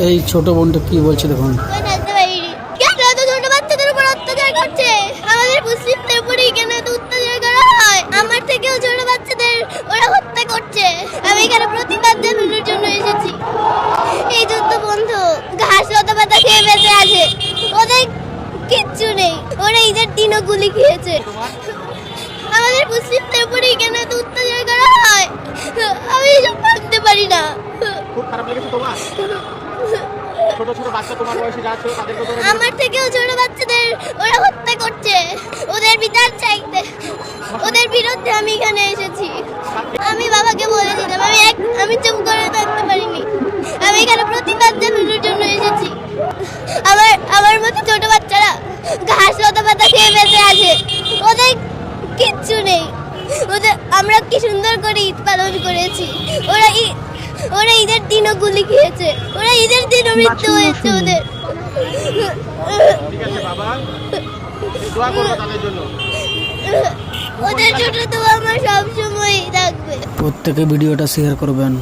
এই ছোট বোনটা কি বলছে দেখুন। আমাদের মুসলিমদের উপরেই কেন এত অত্যাচার করা হয়? আমার থেকেও ছোট বাচ্চাদের ওরা হত্যা করছে। আমি এখানে প্রতিবাদ জানানোর জন্য এসেছি। এই যুদ্ধ বন্ধ। ঘাস লতা পাতা খেয়ে বেঁচে আছে, ওদের কিচ্ছু নেই। ওরা ঈদের দিনও গুলি খেয়েছে। আমাদের মুসলিমদের উপরেই কেন এত অত্যাচার করা হয়? আমি এসব ভাবতে পারি না। খুব খারাপ লেগেছে তোমার? ছোট ছোট বাচ্চা তোমার বয়সী যারা ছিল তাদেরকে তো আমার থেকেও ছোট বাচ্চাদের ওরা হত্যা করছে। ওদের বিচার চাইতে, ওদের বিরুদ্ধে আমি এখানে এসেছি। আমি বাবাকে বলেছিলাম, আমি চুপ করে থাকতে পারিনি। আমি এখানে প্রতিবাদ জানানোর জন্য এসেছি। আমার মতো ছোট বাচ্চারা ঘাস লতা পাতা খেয়ে বেঁচে আছে, ওদের কিচ্ছু নেই। আমরা কি সুন্দর করে ঈদ পালন করেছি। ওরা ঈদের দিনও গুলি খেয়েছে। ওরা ঈদের দিনও মৃত্যু হয়েছে ওদের। ঠিক আছে বাবা, দোয়া করো তাদের জন্য। ওদের জন্য তো আমার সব সময় থাকবে। প্রত্যেকে ভিডিওটা শেয়ার করবেন।